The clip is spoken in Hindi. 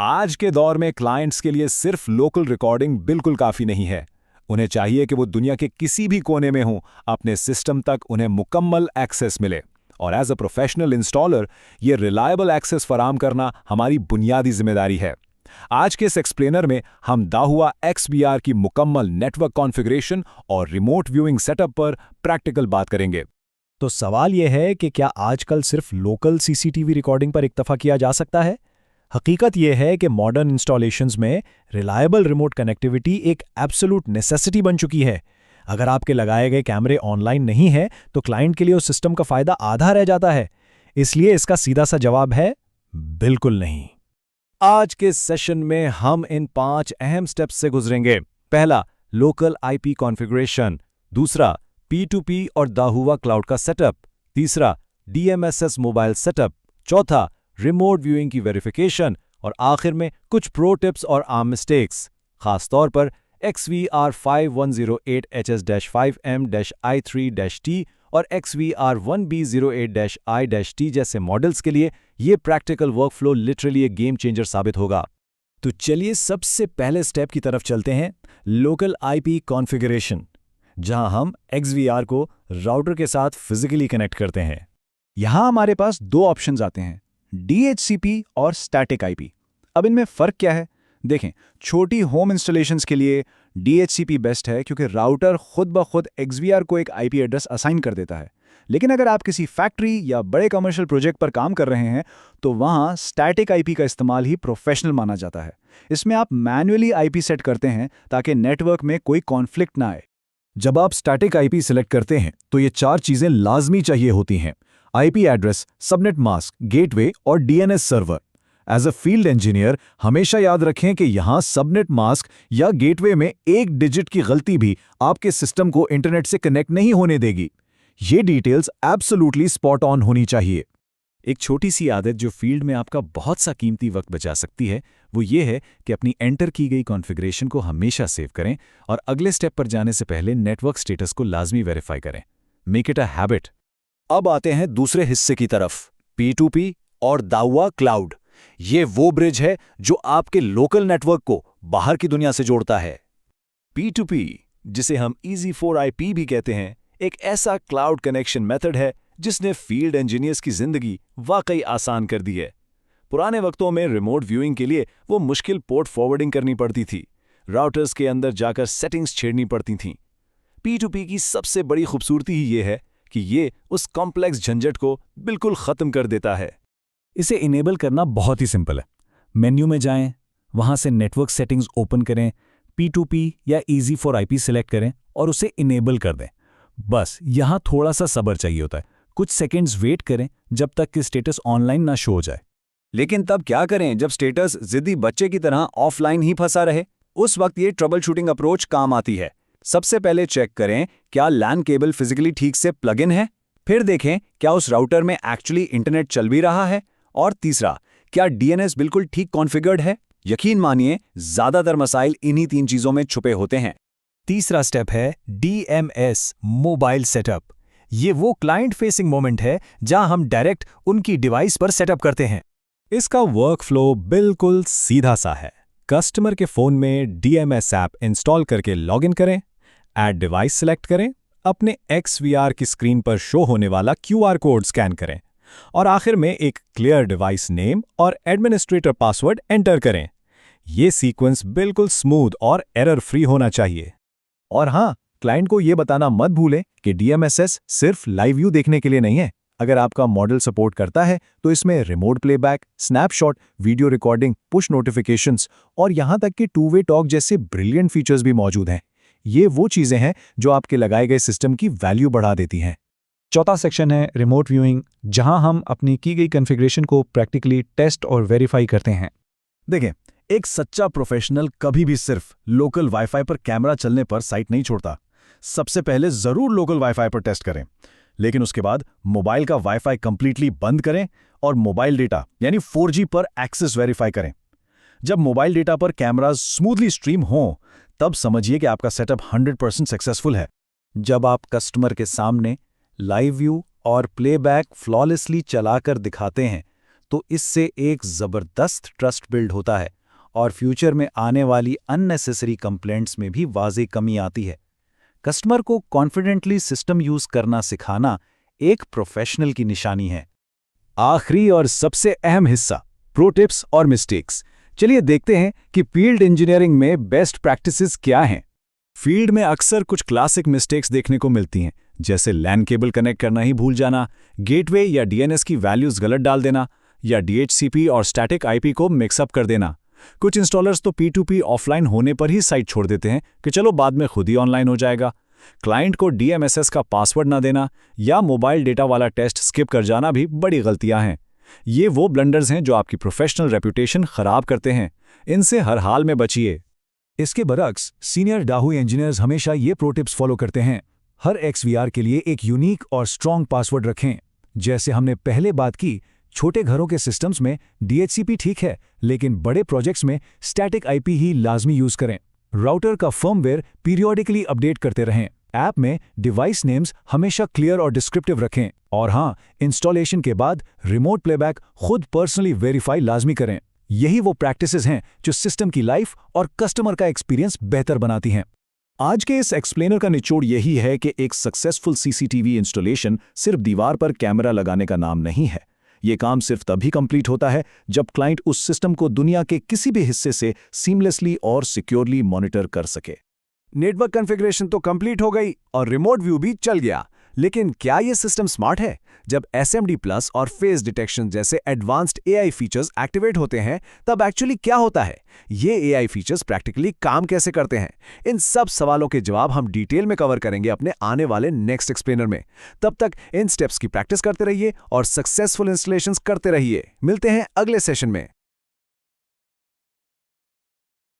आज के दौर में क्लाइंट्स के लिए सिर्फ लोकल रिकॉर्डिंग बिल्कुल काफी नहीं है। उन्हें चाहिए कि वो दुनिया के किसी भी कोने में हों, अपने सिस्टम तक उन्हें मुकम्मल एक्सेस मिले। और एज अ प्रोफेशनल इंस्टॉलर ये रिलायबल एक्सेस फराहम करना हमारी बुनियादी जिम्मेदारी है। आज के इस एक्सप्लेनर में हम दाहुआ XVR की मुकम्मल नेटवर्क कॉन्फ़िगरेशन और रिमोट व्यूइंग सेटअप पर प्रैक्टिकल बात करेंगे। तो सवाल यह है कि क्या आजकल सिर्फ लोकल सीसीटीवी रिकॉर्डिंग पर इक्तफा किया जा सकता है? हकीकत यह है कि मॉडर्न इंस्टॉलेशंस में रिलायबल रिमोट कनेक्टिविटी एक एब्सोल्यूट नेसेसिटी बन चुकी है। अगर आपके लगाए गए कैमरे ऑनलाइन नहीं हैं, तो क्लाइंट के लिए उस सिस्टम का फायदा आधा रह जाता है। इसलिए इसका सीधा सा जवाब है बिल्कुल नहीं। आज के सेशन में हम इन 5 अहम स्टेप्स से गुजरेंगे। पहला, लोकल आईपी कॉन्फ़िगरेशन। दूसरा, P2P और दाहुआ क्लाउड का सेटअप। तीसरा, DMSS मोबाइल सेटअप। चौथा, रिमोट व्यूइंग की वेरिफिकेशन। और आखिर में कुछ प्रो टिप्स और आम मिस्टेक्स, खासतौर पर XVR 5108HS-5M-I3-T और XVR 1B08-I-T जैसे मॉडल्स के लिए ये प्रैक्टिकल वर्कफ्लो लिटरली एक गेम चेंजर साबित होगा। तो चलिए सबसे पहले स्टेप की तरफ चलते हैं, लोकल आईपी कॉन्फ़िगरेशन, जहां हम XVR को राउटर के साथ फिजिकली कनेक्ट करते हैं। यहां हमारे पास 2 ऑप्शंस आते हैं, DHCP और स्टैटिक आईपी। अब इनमें फ़र्क क्या है? देखें, छोटी होम इंस्टॉलेशंस के लिए DHCP बेस्ट है क्योंकि राउटर खुद ब खुद XVR को एक आईपी एड्रेस असाइन कर देता है। लेकिन अगर आप किसी फैक्ट्री या बड़े कमर्शियल प्रोजेक्ट पर काम कर रहे हैं, तो वहां स्टैटिक आईपी का इस्तेमाल ही प्रोफेशनल माना जाता है। इसमें आप मैन्युअली आईपी सेट करते हैं ताकि नेटवर्क में कोई कॉन्फ्लिक्ट ना आए। जब आप स्टैटिक आईपी सिलेक्ट करते हैं, तो ये 4 चीजें लाजमी चाहिए होती हैं: IP address, subnet mask, gateway और DNS server. As a field engineer हमेशा याद रखें कि यहां सबनेट मास्क या गेटवे में एक डिजिट की गलती भी आपके सिस्टम को इंटरनेट से कनेक्ट नहीं होने देगी। ये डिटेल्स एब्सोल्युटली स्पॉट ऑन होनी चाहिए। एक छोटी सी आदत जो फील्ड में आपका बहुत सा कीमती वक्त बचा सकती है, वो ये है कि अपनी एंटर की गई कॉन्फ़िगरेशन को हमेशा सेव करें और अगले स्टेप पर जाने से पहले नेटवर्क स्टेटस को लाजमी वेरीफाई करें। Make it a habit. अब आते हैं दूसरे हिस्से की तरफ, P2P और दाहुआ क्लाउड। ये वो ब्रिज है जो आपके लोकल नेटवर्क को बाहर की दुनिया से जोड़ता है। P2P, जिसे हम Easy4IP भी कहते हैं, एक ऐसा क्लाउड कनेक्शन मेथड है जिसने फील्ड इंजीनियर्स की जिंदगी वाकई आसान कर दी है। पुराने वक्तों में रिमोट व्यूइंग के लिए वो मुश्किल पोर्ट फॉरवर्डिंग करनी पड़ती थी, राउटर्स के अंदर जाकर सेटिंग्स छेड़नी पड़ती थीं। P2P की सबसे बड़ी खूबसूरती ही ये है कि ये उस कॉम्प्लेक्स झंझट को बिल्कुल ख़त्म कर देता है। इसे इनेबल करना बहुत ही सिंपल है। मेन्यू में जाएं, वहां से नेटवर्क सेटिंग्स ओपन करें, P2P या Easy4IP सिलेक्ट करें और उसे इनेबल कर दें। बस यहां थोड़ा सा सब्र चाहिए होता है। कुछ सेकंड्स वेट करें जब तक कि स्टेटस ऑनलाइन ना शो हो जाए। लेकिन तब क्या करें जब स्टेटस जिद्दी बच्चे की तरह ऑफलाइन ही फंसा रहे? उस वक्त ये ट्रबल शूटिंग अप्रोच काम आती है। सबसे पहले चेक करें क्या LAN केबल फिजिकली ठीक से प्लग इन है। फिर देखें क्या उस राउटर में एक्चुअली इंटरनेट चल भी रहा है। और तीसरा, क्या DNS बिल्कुल ठीक कॉन्फ़िगर्ड है। यकीन मानिए, ज्यादातर मसाइल इन्हीं 3 चीजों में छुपे होते हैं। तीसरा स्टेप है DMS मोबाइल सेटअप। ये वो क्लाइंट फेसिंग मोमेंट है जहां हम डायरेक्ट उनकी डिवाइस पर सेटअप करते हैं। इसका वर्कफ्लो बिल्कुल सीधा सा है। कस्टमर के फोन में DMS ऐप इंस्टॉल करके लॉगिन करें, ऐड डिवाइस सेलेक्ट करें, अपने XVR की स्क्रीन पर शो होने वाला QR कोड स्कैन करें और आखिर में एक क्लियर डिवाइस नेम और एडमिनिस्ट्रेटर पासवर्ड एंटर करें। ये सीक्वेंस बिल्कुल स्मूथ और एरर फ्री होना चाहिए। और हाँ, क्लाइंट को ये बताना मत भूलें कि DMSS सिर्फ लाइव व्यू देखने के लिए नहीं है। अगर आपका मॉडल सपोर्ट करता है तो इसमें remote playback, snapshot, video recording, push notifications और यहां तक कि 2-वे टॉक जैसे ब्रिलियंट फीचर्स भी मौजूद हैं। ये वो चीजें हैं जो आपके लगाए गए सिस्टम की वैल्यू बढ़ा देती हैं। चौथा सेक्शन है रिमोट व्यूइंग, जहां हम अपनी की गई कॉन्फ़िगरेशन को प्रैक्टिकली टेस्ट और वेरीफाई करते हैं। देखें, एक सच्चा प्रोफेशनल कभी भी सिर्फ लोकल वाईफाई पर कैमरा चलने पर साइट नहीं छोड़ता। सबसे पहले जरूर लोकल वाईफाई पर टेस्ट करें, लेकिन उसके बाद मोबाइल का वाईफाई कंप्लीटली बंद करें और मोबाइल डेटा यानी 4G पर एक्सेस वेरीफाई करें। जब मोबाइल डेटा पर कैमराज स्मूथली स्ट्रीम हों, तब समझिए कि आपका सेटअप 100% सक्सेसफुल है। जब आप कस्टमर के सामने लाइव व्यू और प्लेबैक फ्लॉलेसली चलाकर दिखाते हैं, तो इससे एक ज़बरदस्त ट्रस्ट बिल्ड होता है और फ्यूचर में आने वाली अननेसेसरी कंप्लेंट्स में भी वाज़ेह कमी आती है। कस्टमर को कॉन्फिडेंटली सिस्टम यूज़ करना सिखाना एक प्रोफेशनल की निशानी है। आखिरी और सबसे अहम हिस्सा, प्रो टिप्स और मिस्टेक्स। चलिए देखते हैं कि फील्ड इंजीनियरिंग में बेस्ट प्रैक्टिसेस क्या हैं। फील्ड में अक्सर कुछ क्लासिक मिस्टेक्स देखने को मिलती हैं, जैसे लैन केबल कनेक्ट करना ही भूल जाना, गेटवे या डीएनएस की वैल्यूज गलत डाल देना, या डीएचसीपी और स्टैटिक आईपी को मिक्सअप कर देना। कुछ इंस्टॉलर्स तो P2P ऑफलाइन होने पर ही साइट छोड़ देते हैं कि चलो बाद में खुद ही ऑनलाइन हो जाएगा। क्लाइंट को DMSS का पासवर्ड ना देना या मोबाइल डेटा वाला टेस्ट स्किप कर जाना भी बड़ी गलतियां हैं। ये वो ब्लंडर्स हैं जो आपकी प्रोफेशनल रेपुटेशन खराब करते हैं। इनसे हर हाल में बचिए। इसके बरक्स सीनियर डाहू इंजीनियर्स हमेशा ये प्रो टिप्स फॉलो करते हैं। हर XVR के लिए एक यूनिक और स्ट्रॉन्ग पासवर्ड रखें। जैसे हमने पहले बात की, छोटे घरों के सिस्टम्स में DHCP ठीक है, लेकिन बड़े प्रोजेक्ट्स में स्टैटिक IP ही लाजमी यूज करें। राउटर का फर्मवेयर पीरियोडिकली अपडेट करते रहें। ऐप में डिवाइस नेम्स हमेशा क्लियर और डिस्क्रिप्टिव रखें। और हाँ, इंस्टॉलेशन के बाद रिमोट प्लेबैक खुद पर्सनली वेरीफाई लाजमी करें। यही वो प्रैक्टिसेस हैं जो सिस्टम की लाइफ और कस्टमर का एक्सपीरियंस बेहतर बनाती हैं। आज के इस एक्सप्लेनर का निचोड़ यही है कि एक सक्सेसफुल CCTV इंस्टॉलेशन सिर्फ दीवार पर कैमरा लगाने का नाम नहीं है। ये काम सिर्फ तभी कंप्लीट होता है जब क्लाइंट उस सिस्टम को दुनिया के किसी भी हिस्से से सीमलेसली और सिक्योरली मॉनिटर कर सके। नेटवर्क कॉन्फ़िगरेशन तो कंप्लीट हो गई और रिमोट व्यू भी चल गया, लेकिन क्या ये सिस्टम स्मार्ट है? जब SMD+ और फेस डिटेक्शन जैसे एडवांस्ड AI फीचर्स एक्टिवेट होते हैं, तब एक्चुअली क्या होता है? ये AI फीचर्स प्रैक्टिकली काम कैसे करते हैं? इन सब सवालों के जवाब हम डिटेल में कवर करेंगे अपने आने वाले नेक्स्ट एक्सप्लेनर में। तब तक इन स्टेप्स की प्रैक्टिस करते रहिए और सक्सेसफुल इंस्टॉलेशंस करते रहिए। मिलते हैं अगले सेशन में।